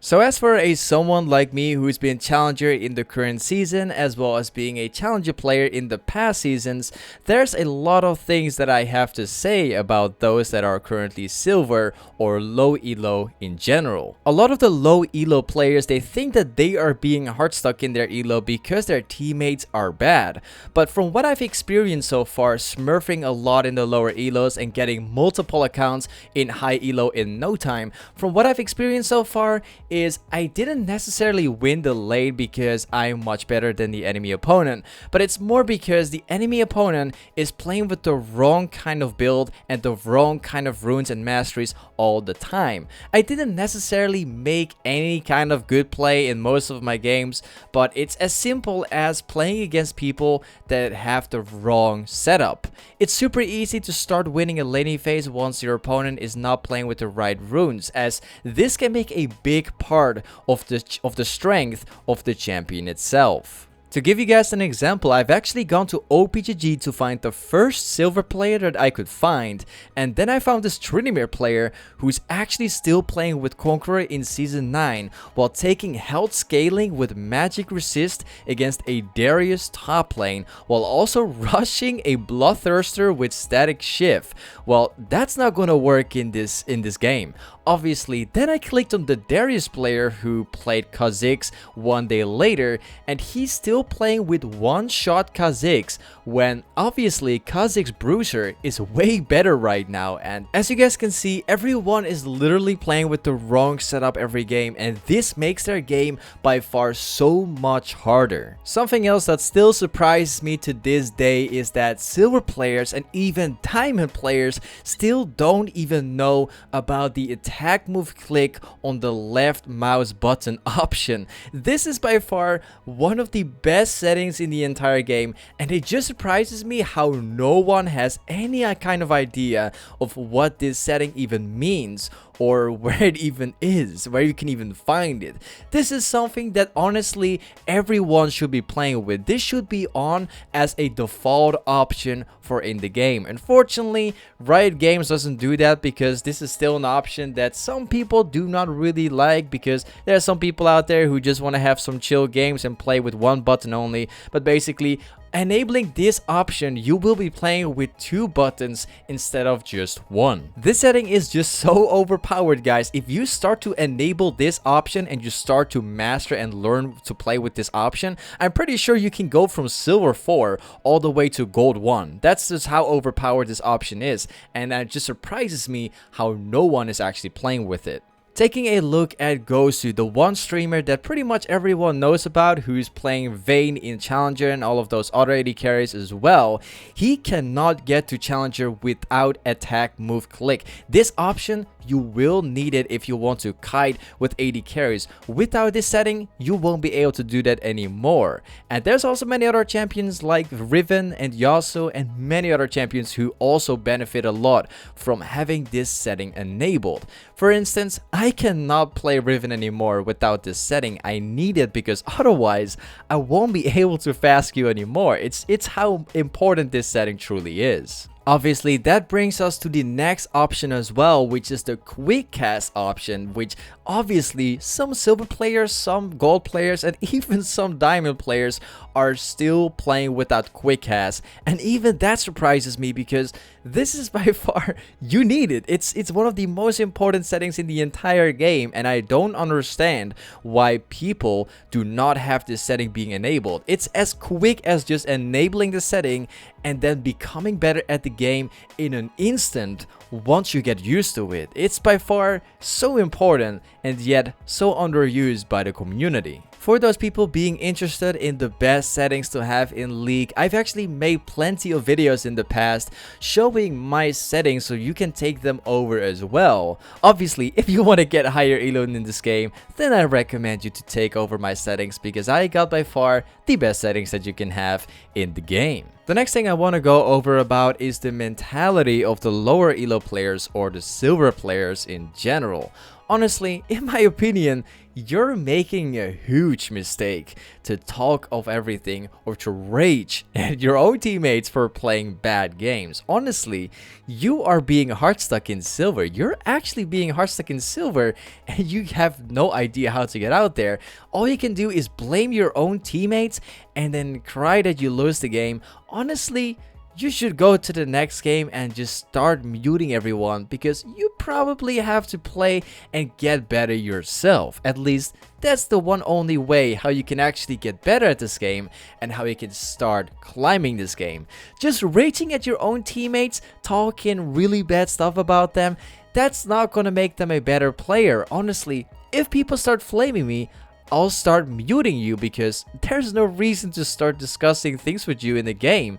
So as for someone like me who's been challenger in the current season as well as being a challenger player in the past seasons, there's a lot of things that I have to say about those that are currently silver or low elo in general. A lot of the low elo players, they think that they are being hard stuck in their elo because their teammates are bad. But from what I've experienced so far, smurfing a lot in the lower elos and getting multiple accounts in high elo in no time, from what I've experienced so far is I didn't necessarily win the lane because I'm much better than the enemy opponent, but it's more because the enemy opponent is playing with the wrong kind of build and the wrong kind of runes and masteries all the time. I didn't necessarily make any kind of good play in most of my games, but it's as simple as playing against people that have the wrong setup. It's super easy to start winning a laning phase once your opponent is not playing with the right runes, as this can make a big part of the strength of the champion itself. To give you guys an example, I've actually gone to OPGG to find the first silver player that I could find, and then I found this Trinimir player who's actually still playing with Conqueror in Season 9 while taking health scaling with magic resist against a Darius top lane while also rushing a Bloodthirster with static shift. Well, that's not gonna work in this game. Obviously, then I clicked on the Darius player who played Kha'Zix one day later, and he's still playing with one-shot Kha'Zix when obviously Kha'Zix Bruiser is way better right now. And as you guys can see, everyone is literally playing with the wrong setup every game, and this makes their game by far so much harder. Something else that still surprises me to this day is that silver players and even diamond players still don't even know about the attack move click on the left mouse button option. This is by far one of the best settings in the entire game, and it just surprises me how no one has any kind of idea of what this setting even means or where it even is, where you can even find it. This is something that honestly everyone should be playing with. This should be on as a default option for in the game. Unfortunately, Riot Games doesn't do that because this is still an option that some people do not really like, because there are some people out there who just want to have some chill games and play with one button only. But basically, enabling this option, you will be playing with two buttons instead of just one. This setting is just so overpowered, guys. If you start to enable this option and you start to master and learn to play with this option, I'm pretty sure you can go from silver 4 all the way to gold 1. That's just how overpowered this option is, and it just surprises me how no one is actually playing with it. Taking a look at Gosu, the one streamer that pretty much everyone knows about, who's playing Vayne in Challenger and all of those other AD carries as well, he cannot get to Challenger without attack move click. This option, you will need it if you want to kite with AD carries. Without this setting, you won't be able to do that anymore. And there's also many other champions like Riven and Yasuo and many other champions who also benefit a lot from having this setting enabled. For instance, I cannot play Riven anymore without this setting. I need it because otherwise I won't be able to fast queue anymore. It's how important this setting truly is. Obviously, that brings us to the next option as well, which is the quick cast option, which obviously some silver players, some gold players, and even some diamond players are still playing without quick cast. And even that surprises me because this is by far, you need it. It's one of the most important settings in the entire game, and I don't understand why people do not have this setting being enabled. It's as quick as just enabling the setting and then becoming better at the game in an instant once you get used to it. It's by far so important and yet so underused by the community. For those people being interested in the best settings to have in League, I've actually made plenty of videos in the past showing my settings so you can take them over as well. Obviously, if you want to get higher elo in this game, then I recommend you to take over my settings because I got by far the best settings that you can have in the game. The next thing I want to go over about is the mentality of the lower elo players or the silver players in general. Honestly, in my opinion, you're making a huge mistake to talk of everything or to rage at your own teammates for playing bad games. Honestly, you are being heart stuck in silver. You're actually being heart stuck in silver and you have no idea how to get out there. All you can do is blame your own teammates and then cry that you lose the game. Honestly, you should go to the next game and just start muting everyone, because you probably have to play and get better yourself. At least that's the one only way how you can actually get better at this game and how you can start climbing this game. Just raging at your own teammates, talking really bad stuff about them, that's not gonna make them a better player. Honestly, if people start flaming me, I'll start muting you, because there's no reason to start discussing things with you in the game.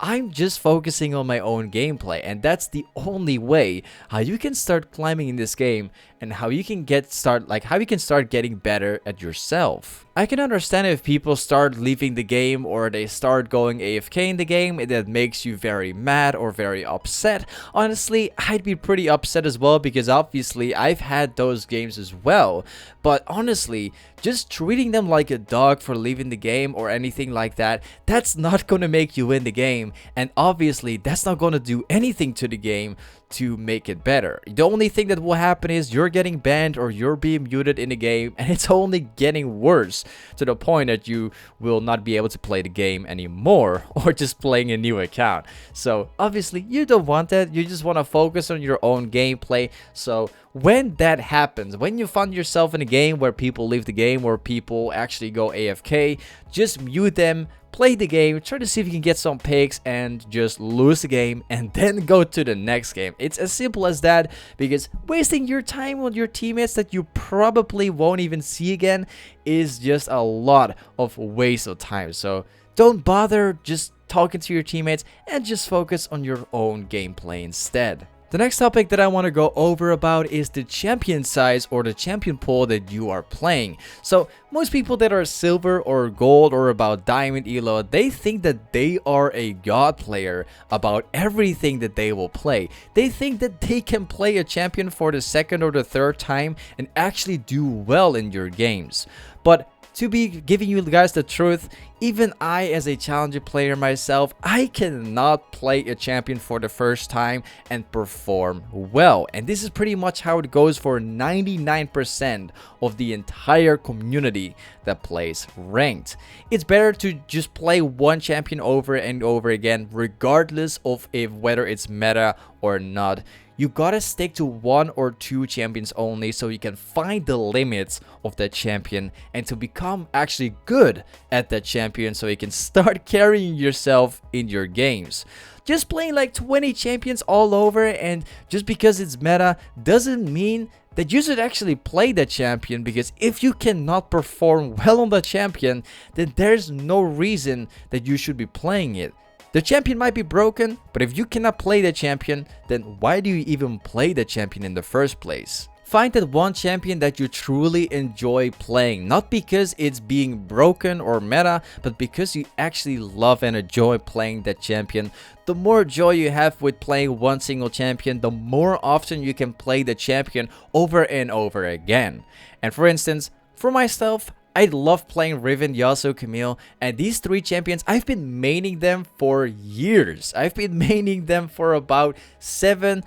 I'm just focusing on my own gameplay, and that's the only way how you can start climbing in this game and how you can start getting better at yourself. I can understand if people start leaving the game or they start going AFK in the game, and that makes you very mad or very upset. Honestly, I'd be pretty upset as well, because obviously I've had those games as well. But honestly, just treating them like a dog for leaving the game or anything like that, that's not gonna make you win the game, and obviously that's not gonna do anything to the game to make it better. The only thing that will happen is you're getting banned or you're being muted in the game, and it's only getting worse to the point that you will not be able to play the game anymore or just playing a new account. So obviously you don't want that. You just want to focus on your own gameplay. So when that happens, when you find yourself in a game where people leave the game or people actually go AFK, just mute them, play the game, try to see if you can get some picks, and just lose the game and then go to the next game. It's as simple as that, because wasting your time on your teammates that you probably won't even see again is just a lot of waste of time. So don't bother just talking to your teammates and just focus on your own gameplay instead. The next topic that I want to go over about is the champion size or the champion pool that you are playing. So most people that are silver or gold or about diamond elo, they think that they are a god player about everything that they will play. They think that they can play a champion for the second or the third time and actually do well in your games. But to be giving you guys the truth, even I, as a challenger player myself, I cannot play a champion for the first time and perform well. And this is pretty much how it goes for 99% of the entire community that plays ranked. It's better to just play one champion over and over again, regardless of whether it's meta or not. You gotta stick to one or two champions only, so you can find the limits of that champion and to become actually good at that champion, so you can start carrying yourself in your games. Just playing like 20 champions all over and just because it's meta doesn't mean that you should actually play that champion, because if you cannot perform well on the champion, then there's no reason that you should be playing it. The champion might be broken, but if you cannot play the champion, then why do you even play the champion in the first place? Find that one champion that you truly enjoy playing, not because it's being broken or meta, but because you actually love and enjoy playing that champion. The more joy you have with playing one single champion, the more often you can play the champion over and over again. And for instance, for myself, I love playing Riven, Yasuo, Camille, and these three champions, I've been maining them for years. I've been maining them for about 7-8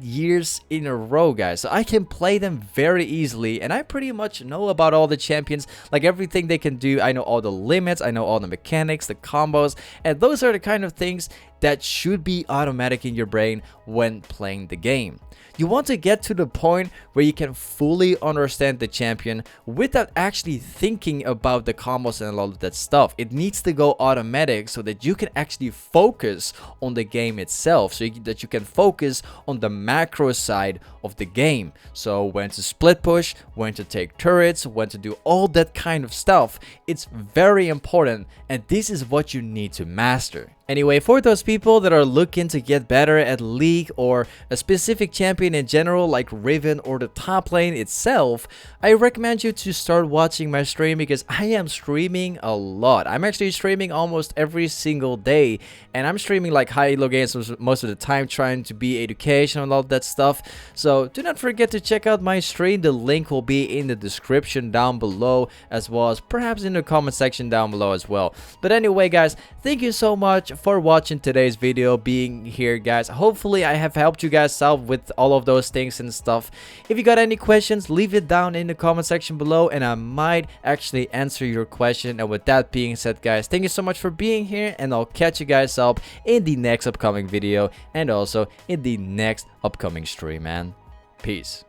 years in a row, guys. So I can play them very easily, and I pretty much know about all the champions, like everything they can do. I know all the limits, I know all the mechanics, the combos, and those are the kind of things that should be automatic in your brain when playing the game. You want to get to the point where you can fully understand the champion without actually thinking about the combos and all of that stuff. It needs to go automatic so that you can actually focus on the game itself, so that you can focus on the macro side of the game. So when to split push, when to take turrets, when to do all that kind of stuff. It's very important, and this is what you need to master. Anyway, for those people that are looking to get better at League or a specific champion in general like Riven or the top lane itself, I recommend you to start watching my stream because I am streaming a lot. I'm actually streaming almost every single day, and I'm streaming like high elo games most of the time, trying to be educational and all that stuff. So do not forget to check out my stream. The link will be in the description down below, as well as perhaps in the comment section down below as well. But anyway guys, thank you so much for watching today's video, being here guys. Hopefully I have helped you guys out with all of those things and stuff. If you got any questions, leave it down in the comment section below and I might actually answer your question. And with that being said guys, thank you so much for being here, and I'll catch you guys up in the next upcoming video and also in the next upcoming stream, man. Peace.